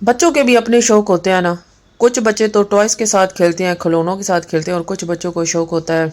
بچوں کے بھی اپنے شوق ہوتے ہیں نا. کچھ بچے تو ٹوائز کے ساتھ کھیلتے ہیں, کھلونوں کے ساتھ کھیلتے ہیں, اور کچھ بچوں کو شوق ہوتا ہے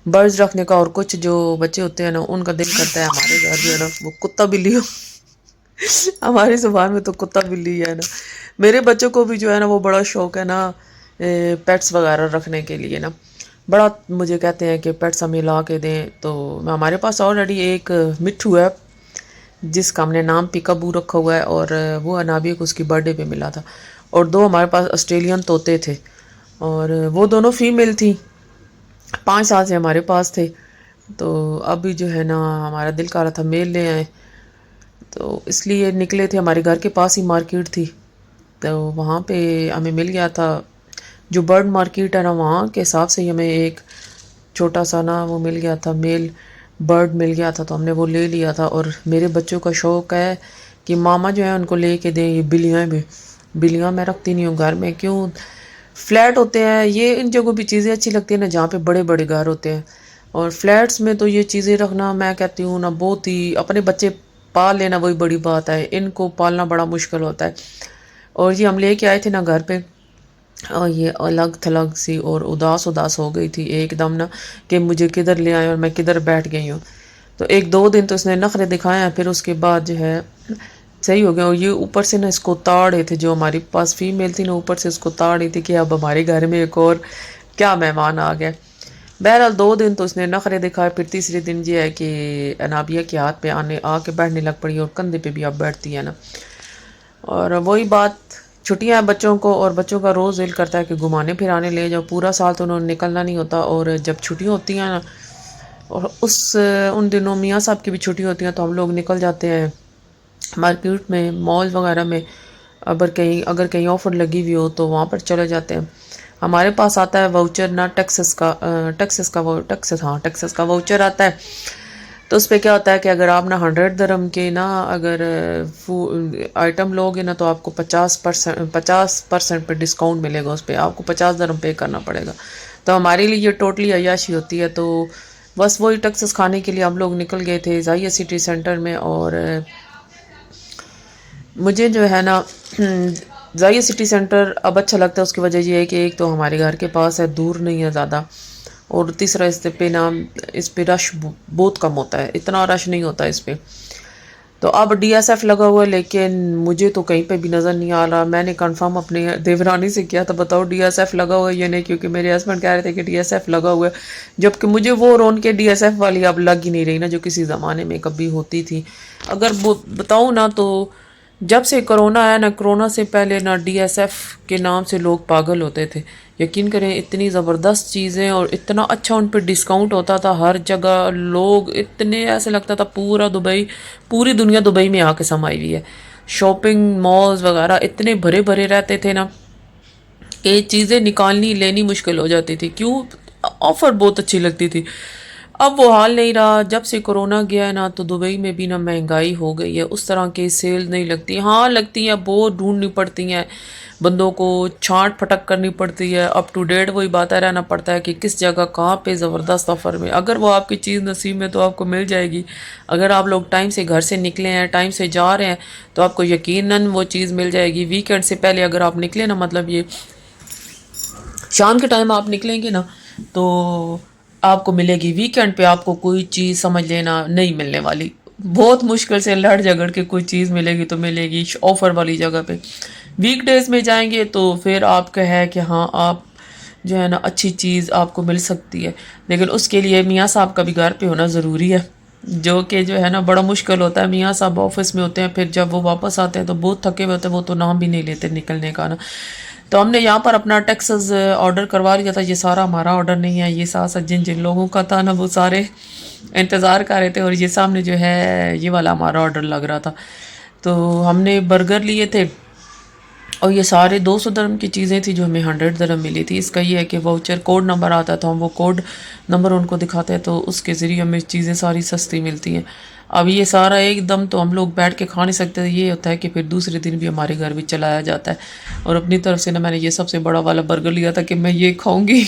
برڈز رکھنے کا, اور کچھ جو بچے ہوتے ہیں نا ان کا دل کرتا ہے ہمارے گھر جو ہے نا وہ کتا بلی ہو. ہماری زبان میں تو کتا بلی ہے نا. میرے بچوں کو بھی جو ہے نا وہ بڑا شوق ہے نا پیٹس وغیرہ رکھنے کے لیے نا. بڑا مجھے کہتے ہیں کہ پیٹس ہمیں لا کے دیں. تو ہمارے پاس آلریڈی ایک مٹھو ہے جس کا ہم نے نام پیکابو رکھا ہوا ہے, اور وہ انابیہ کو اس کی برتھ ڈے پہ ملا تھا. اور 2 ہمارے پاس آسٹریلین طوطے تھے, اور وہ دونوں فیمیل تھیں, 5 سال سے ہمارے پاس تھے. تو ابھی جو ہے نا ہمارا دل کر رہا تھا میل لے آئیں, تو اس لیے نکلے تھے. ہمارے گھر کے پاس ہی مارکیٹ تھی, تو وہاں پہ ہمیں مل گیا تھا جو برڈ مارکیٹ ہے نا, وہاں کے حساب سے ہی ہمیں ایک چھوٹا سا نا وہ مل گیا تھا, میل برڈ مل گیا تھا, تو ہم نے وہ لے لیا تھا. اور میرے بچوں کا شوق ہے کہ ماما جو ہے ان کو لے کے دیں یہ بلیاں بھی. بلیاں میں رکھتی نہیں ہوں گھر میں, کیوں فلیٹ ہوتے ہیں یہ, ان جگہوں بھی چیزیں اچھی لگتی ہیں نا جہاں پہ بڑے بڑے گھر ہوتے ہیں. اور فلیٹس میں تو یہ چیزیں رکھنا میں کہتی ہوں نا بہت ہی, اپنے بچے پال لینا وہی بڑی بات ہے, ان کو پالنا بڑا مشکل ہوتا ہے. اور یہ ہم لے کے آئے تھے نا گھر پہ, اور یہ الگ تھلگ سی اور اداس ہو گئی تھی ایک دم نا کہ مجھے کدھر لے آئے اور میں کدھر بیٹھ گئی ہوں. تو 1-2 دن تو اس نے نخرے دکھائے ہیں, پھر اس کے بعد جو ہے صحیح ہو گیا. اور یہ اوپر سے نا اس کو تاڑے تھے, جو ہمارے پاس فیمیل تھی نا اوپر سے اس کو تاڑی تھی کہ اب ہمارے گھر میں ایک اور کیا مہمان آ گئے. بہرحال 2 دن تو اس نے نخرے دکھائے, پھر تیسرے دن یہ ہے کہ انابیہ کے ہاتھ پہ آ کے بیٹھنے لگ پڑی, اور کندھے پہ بھی اب بیٹھتی ہے نا. اور وہی بات, چھٹیاں ہیں بچوں کو, اور بچوں کا روز دل کرتا ہے کہ گھمانے پھرانے لے جاؤ. پورا سال تو انہوں نے نکلنا نہیں ہوتا, اور جب چھٹیاں ہوتی ہیں نا, اور ان دنوں میاں صاحب کی بھی چھٹی ہوتی ہیں, تو ہم لوگ نکل جاتے ہیں مارکیٹ میں, مال وغیرہ میں. اگر کہیں آفر لگی ہوئی ہو تو وہاں پر چلے جاتے ہیں. ہمارے پاس آتا ہے واؤچر نا ٹیکسس کا واؤچر آتا ہے. تو اس پہ کیا ہوتا ہے کہ اگر آپ نا 100 درہم کے نا اگر آئٹم لوگے نا, تو آپ کو 50% پہ ڈسکاؤنٹ ملے گا. اس پہ آپ کو 50 درہم پے کرنا پڑے گا. تو ہمارے لیے یہ ٹوٹلی عیاشی ہوتی ہے. تو بس وہی ٹیکسس کھانے کے لیے ہم لوگ نکل گئے تھے زاہیہ سٹی سینٹر میں. اور مجھے جو ہے نا زاہیہ سٹی سینٹر اب اچھا لگتا ہے. اس کی وجہ یہ ہے کہ ایک تو ہمارے گھر کے پاس ہے, دور نہیں ہے زیادہ, اور تیسرا اس پہ رش بہت کم ہوتا ہے, اتنا رش نہیں ہوتا اس پہ. تو اب ڈی ایس ایف لگا ہوا ہے, لیکن مجھے تو کہیں پہ بھی نظر نہیں آ رہا. میں نے کنفرم اپنے دیورانی سے کیا تھا, بتاؤ ڈی ایس ایف لگا ہوا ہے یا نہیں, کیونکہ میرے ہسبینڈ کہہ رہے تھے کہ ڈی ایس ایف لگا ہوا ہے, جبکہ مجھے وہ رون کے ڈی ایس ایف والی اب لگ ہی نہیں رہی نا جو کسی زمانے میں کبھی ہوتی تھی. اگر بتاؤں نا تو جب سے کرونا آیا نا, کرونا سے پہلے نا ڈی ایس ایف کے نام سے لوگ پاگل ہوتے تھے. یقین کریں اتنی زبردست چیزیں, اور اتنا اچھا ان پہ ڈسکاؤنٹ ہوتا تھا ہر جگہ. لوگ اتنے ایسے لگتا تھا پوری دنیا دبئی میں آ کے سمائی ہوئی ہے. شاپنگ مالز وغیرہ اتنے بھرے بھرے رہتے تھے نا کہ چیزیں نکالنی لینی مشکل ہو جاتی تھی. کیوں, آفر بہت اچھی لگتی تھی. اب وہ حال نہیں رہا. جب سے کرونا گیا ہے نا تو دبئی میں بھی نا مہنگائی ہو گئی ہے, اس طرح کی سیل نہیں لگتی. ہاں لگتی ہیں, بہت ڈھونڈنی پڑتی ہیں بندوں کو, چھانٹ پھٹک کرنی پڑتی ہے, اپ ٹو ڈیٹ وہی باتیں رہنا پڑتا ہے کہ کس جگہ کہاں پہ زبردست آفر میں. اگر وہ آپ کی چیز نصیب میں تو آپ کو مل جائے گی. اگر آپ لوگ ٹائم سے گھر سے نکلے ہیں, ٹائم سے جا رہے ہیں, تو آپ کو یقیناً وہ چیز مل جائے گی. ویکینڈ سے پہلے اگر آپ نکلیں نا, مطلب یہ شام کے ٹائم آپ نکلیں گے نا, تو آپ کو ملے گی. ویکینڈ پہ آپ کو کوئی چیز سمجھ لینا نہیں ملنے والی. بہت مشکل سے لڑ جھگڑ کے کوئی چیز ملے گی تو ملے گی آفر والی جگہ پہ. ویک ڈیز میں جائیں گے تو پھر آپ کا ہے کہ ہاں آپ جو ہے نا اچھی چیز آپ کو مل سکتی ہے, لیکن اس کے لیے میاں صاحب کا بھی گھر پہ ہونا ضروری ہے, جو کہ جو ہے نا بڑا مشکل ہوتا ہے. میاں صاحب آفس میں ہوتے ہیں, پھر جب وہ واپس آتے ہیں تو بہت تھکے ہوئے ہوتے ہیں, وہ تو نام بھی نہیں لیتے نکلنے کا نا. تو ہم نے یہاں پر اپنا ٹیکسز آرڈر کروا لیا تھا. یہ سارا ہمارا آرڈر نہیں ہے, یہ ساتھ ساتھ جن لوگوں کا تھا نا وہ سارے انتظار کر رہے تھے, اور یہ سامنے جو ہے یہ والا ہمارا آرڈر لگ رہا تھا. تو ہم نے برگر لیے تھے, اور یہ سارے 200 درہم کی چیزیں تھیں جو ہمیں 100 درہم ملی تھی. اس کا یہ ہے کہ واؤچر کوڈ نمبر آتا ہے, تو ہم وہ کوڈ نمبر ان کو دکھاتے ہیں, تو اس کے ذریعے ہمیں چیزیں ساری سستی ملتی ہیں. اب یہ سارا ایک دم تو ہم لوگ بیٹھ کے کھا نہیں سکتے. یہ ہوتا ہے کہ پھر دوسرے دن بھی ہمارے گھر بھی چلایا جاتا ہے. اور اپنی طرف سے نا میں نے یہ سب سے بڑا والا برگر لیا تھا کہ میں یہ کھاؤں گی.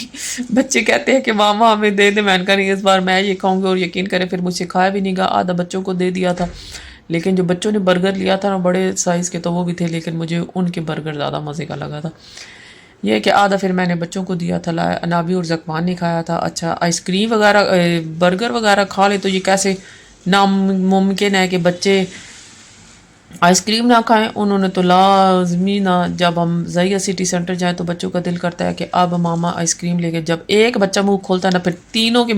بچے کہتے ہیں کہ ماما ہمیں دے دے, میں نے کہا نہیں اس بار میں یہ کھاؤں گی. اور یقین کریں پھر مجھ سے کھایا بھی نہیں گا, آدھا بچوں کو دے دیا تھا. لیکن جو بچوں نے برگر لیا تھا نا بڑے سائز کے تو وہ بھی تھے، لیکن مجھے ان کے برگر زیادہ مزے کا لگا تھا. یہ کہ آدھا پھر میں نے بچوں کو دیا تھا، انابی اور زکوان نے کھایا تھا. اچھا آئس کریم وغیرہ برگر وغیرہ کھا لے تو یہ کیسے ناممکن ہے کہ بچے آئس کریم نہ کھائیں. انہوں نے تو لازمی نہ، جب ہم زاہیہ سٹی سینٹر جائیں تو بچوں کا دل کرتا ہے کہ اب ماما آئس کریم لے کے، جب ایک بچہ منہ کھولتا ہے نا پھر تینوں کے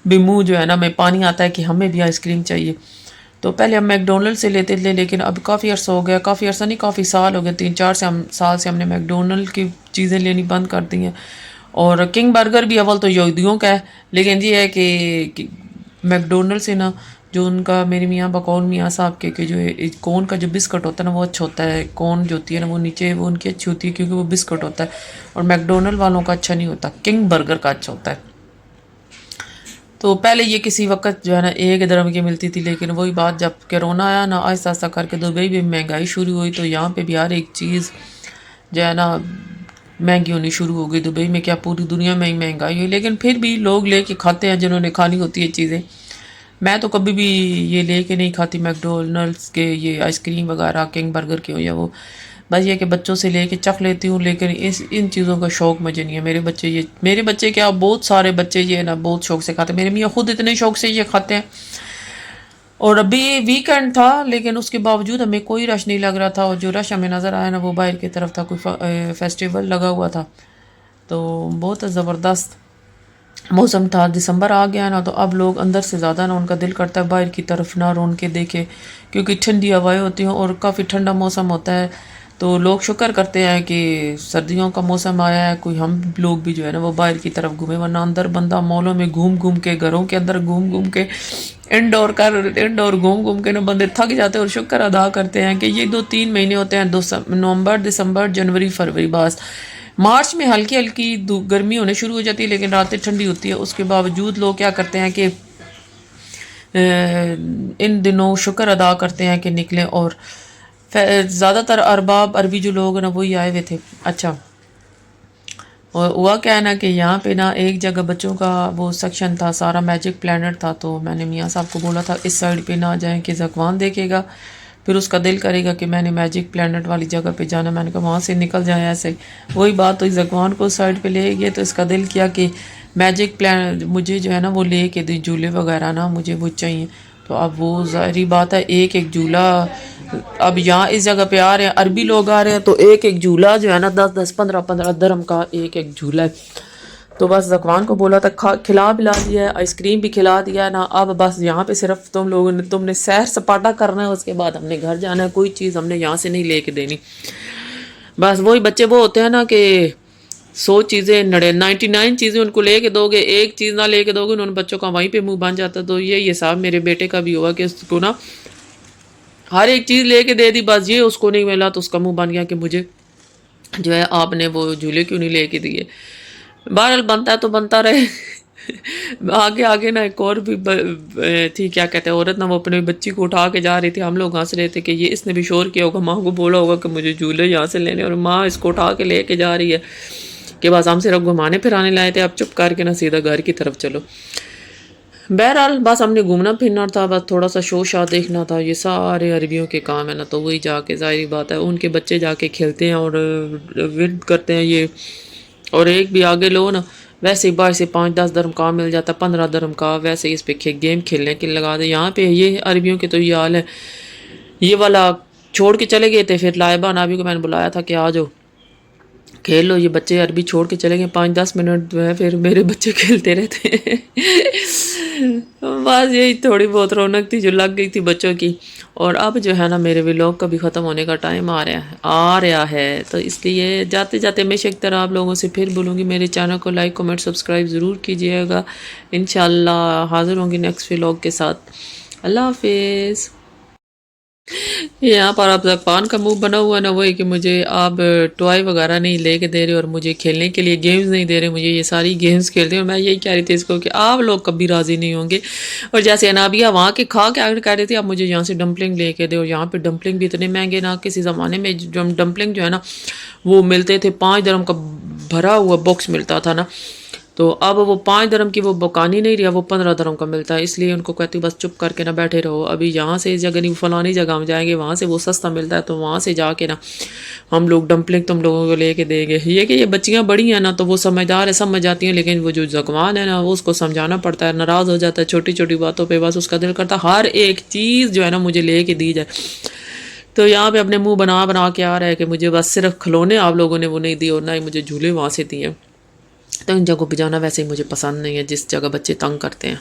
بھی منہ جو ہے نا میں پانی آتا ہے کہ ہمیں بھی آئس کریم چاہیے. تو پہلے ہم میک ڈونلڈ سے لیتے تھے، لیکن اب کافی عرصہ ہو گیا، کافی عرصہ نہیں کافی سال ہو گئے، 3-4 سال سے ہم نے میک ڈونلڈ کی چیزیں لینی بند کر دی ہیں. اور کنگ برگر بھی اول تو یہودیوں کا ہے، لیکن یہ ہے کہ میک ڈونلڈ سے نا جو ان کا میرے میاں بقول میاں صاحب کے کہ جو کون کا جو بسکٹ ہوتا ہے نا وہ اچھا ہوتا ہے. کون جو ہوتی ہے نا وہ نیچے وہ ان کی اچھی ہوتی ہے کیونکہ وہ بسکٹ ہوتا ہے، اور میک ڈونلڈ والوں کا اچھا نہیں ہوتا، کنگ برگر کا اچھا ہوتا ہے. تو پہلے یہ کسی وقت جو ہے نا 1 درہم کی ملتی تھی، لیکن وہی بات جب کرونا آیا نا آہستہ آہستہ کر کے دبئی بھی مہنگائی شروع ہوئی تو یہاں پہ بھی ہر ایک چیز جو ہے نا مہنگی ہونی شروع ہو گئی. دبئی میں کیا پوری دنیا میں ہی مہنگائی ہوئی، لیکن پھر بھی لوگ لے کے کھاتے ہیں جنہوں نے کھانی ہوتی ہے چیزیں. میں تو کبھی بھی یہ لے کے نہیں کھاتی میک ڈونلڈس کے یہ آئس کریم وغیرہ، کنگ برگر کے ہو یا وہ، بس یہ کہ بچوں سے لے کے چکھ لیتی ہوں، لیکن ان چیزوں کا شوق مجھے نہیں ہے. میرے بچے کیا بہت سارے بچے یہ نا بہت شوق سے کھاتے ہیں، میرے میاں خود اتنے شوق سے یہ کھاتے ہیں. اور ابھی ویکینڈ تھا لیکن اس کے باوجود ہمیں کوئی رش نہیں لگ رہا تھا، اور جو رش ہمیں نظر آیا نا وہ باہر کی طرف تھا، کوئی فیسٹیول لگا ہوا تھا. تو بہت زبردست موسم تھا. دسمبر آ گیا نا تو اب لوگ اندر سے زیادہ نا ان کا دل کرتا ہے باہر کی طرف نہ رون کے دیکھے، کیونکہ ٹھنڈی ہوائیں ہوتی ہیں اور کافی ٹھنڈا موسم ہوتا ہے. تو لوگ شکر کرتے ہیں کہ سردیوں کا موسم آیا ہے، کوئی ہم لوگ بھی جو ہے نا وہ باہر کی طرف گھومے، ورنہ اندر بندہ مالوں میں گھوم گھوم کے، گھروں کے اندر گھوم گھوم کے، انڈور گھوم گھوم کے نا بندے تھک جاتے ہیں. اور شکر ادا کرتے ہیں کہ یہ 2-3 مہینے ہوتے ہیں، نومبر، دسمبر، جنوری، فروری، بس مارچ میں ہلکی ہلکی گرمی ہونے شروع ہو جاتی ہے لیکن راتیں ٹھنڈی ہوتی ہے. اس کے باوجود لوگ کیا کرتے ہیں کہ ان دنوں شکر ادا کرتے ہیں کہ نکلیں. اور زیادہ تر ارباب عربی جو لوگ ہیں نا وہی آئے ہوئے تھے. اچھا اور ہوا کیا ہے نا کہ یہاں پہ نا ایک جگہ بچوں کا وہ سیکشن تھا، سارا میجک پلانٹ تھا. تو میں نے میاں صاحب کو بولا تھا اس سائڈ پہ نہ جائیں کہ زکوان دیکھے گا پھر اس کا دل کرے گا کہ میں نے میجک پلانٹ والی جگہ پہ جانا. میں نے کہا وہاں سے نکل جائیں ایسے. وہی بات تو زکوان کو سائڈ پہ لے گئے تو اس کا دل کیا کہ میجک پلانٹ مجھے جو ہے نا وہ لے کے دی، جھولے وغیرہ نا مجھے وہ چاہیے. تو اب وہ ظاہری بات ہے ایک جھولا، اب یہاں اس جگہ پہ آ رہے ہیں عربی لوگ آ رہے ہیں تو ایک جھولا جو ہے نا 10-10 15-15 درہم کا ایک جھولا ہے. تو بس زکوان کو بولا تھا کھلا پلا دیا ہے، آئس کریم بھی کھلا دیا ہے نا. اب بس یہاں پہ صرف تم نے سیر سپاٹا کرنا ہے، اس کے بعد ہم نے گھر جانا ہے. کوئی چیز ہم نے یہاں سے نہیں لے کے دینی. بس وہی بچے وہ ہوتے ہیں نا کہ 100 چیزیں 99 چیزیں ان کو لے کے دو گے، ایک چیز نہ لے کے دو گے ان بچوں کا وہیں پہ منہ بن جاتا. تو یہ حساب میرے بیٹے کا بھی ہوا کہ اس کو نا ہر ایک چیز لے کے دے دی، بس یہ اس کو نہیں ملا تو اس کا منہ بن گیا کہ مجھے جو ہے آپ نے وہ جھولے کیوں نہیں لے کے دیے. بہرحال بنتا ہے تو بنتا رہے. آگے نا ایک اور بھی تھی کیا کہتے ہیں عورت نا، وہ اپنے بچی کو اٹھا کے جا رہی تھی. ہم لوگ ہنس رہے تھے کہ یہ اس نے بھی شور کیا ہوگا، ماں کو بولا ہوگا کہ مجھے جھولے یہاں سے لینے، اور ماں اس کو اٹھا کے لے کے جا رہی ہے کہ بس ہم صرف گھمانے پھرانے لائے تھے، اب چپ کر کے نا سیدھا گھر کی طرف چلو. بہرحال بس ہم نے گھومنا پھرنا تھا، بس تھوڑا سا شو شاہ دیکھنا تھا. یہ سارے عربیوں کے کام ہے نا تو وہی جا کے ظاہری بات ہے ان کے بچے جا کے کھیلتے ہیں اور ورد کرتے ہیں یہ. اور ایک بھی آگے لو نا ویسے ہی باہر سے 5-10 درہم کا مل جاتا، 15 درہم کا، ویسے ہی اس پہ گیم کھیلنے کے لگا دے. یہاں پہ یہ عربیوں کے تو یہ حال ہے. یہ والا چھوڑ کے چلے گئے تھے، پھر لائبہ نابی کو میں نے بلایا تھا کہ آ جاؤ کھیل لو. یہ بچے عربی چھوڑ کے چلے گئے 5-10 منٹ جو ہے پھر میرے بچے کھیلتے رہتے ہیں. بس یہی تھوڑی بہت رونق تھی جو لگ گئی تھی بچوں کی. اور اب جو ہے نا میرے ولاگ کا بھی ختم ہونے کا ٹائم آ رہا ہے تو اس لیے جاتے جاتے ہمیشہ ایک طرح آپ لوگوں سے پھر بولوں گی میرے چینل کو لائک کمنٹ سبسکرائب ضرور کیجیے گا. انشاءاللہ حاضر ہوں گی نیکسٹ ولاگ کے ساتھ. اللہ حافظ. یہاں پر آپ زکوان کا منہ بنا ہوا ہے نا وہی کہ مجھے آپ ٹوائے وغیرہ نہیں لے کے دے رہے اور مجھے کھیلنے کے لیے گیمز نہیں دے رہے. مجھے یہ ساری گیمز کھیلتے ہیں اور میں یہی کہہ رہی تھی اس کو کہ آپ لوگ کبھی راضی نہیں ہوں گے. اور جیسے انابیہ وہاں کے کھا کے آگے کہہ رہی تھی اب مجھے یہاں سے ڈمپلنگ لے کے دے، اور یہاں پہ ڈمپلنگ بھی اتنے مہنگے نا. کسی زمانے میں ڈمپلنگ جو ہے نا وہ ملتے تھے 5 درہم کا بھرا ہوا باکس ملتا تھا نا. تو اب وہ 5 درہم کی وہ بکانی نہیں رہا، وہ 15 درہم کا ملتا ہے، اس لیے ان کو کہتی ہوں بس چپ کر کے نہ بیٹھے رہو، ابھی یہاں سے اس جگہ نہیں فلانی جگہ ہم جائیں گے، وہاں سے وہ سستا ملتا ہے تو وہاں سے جا کے نا ہم لوگ ڈمپلنگ تم لوگوں کو لے کے دیں گے۔ یہ کہ یہ بچیاں بڑی ہیں نا تو وہ سمجھدار ہے، سمجھ جاتی ہیں، لیکن وہ جو زکوان ہے نا وہ اس کو سمجھانا پڑتا ہے، ناراض ہو جاتا ہے چھوٹی چھوٹی باتوں پہ، بس اس کا دل کرتا ہے ہر ایک چیز جو ہے نا مجھے لے کے دی جائے۔ تو یہاں پہ اپنے منہ بنا بنا کے آ رہا ہے کہ مجھے بس صرف کھلونے آپ لوگوں نے وہ نہیں دی اور نہ ہی مجھے جھولے وہاں سے دیے۔ تو ان جگہوں پہ جانا ویسے ہی مجھے پسند نہیں ہے جس جگہ بچے تنگ کرتے ہیں۔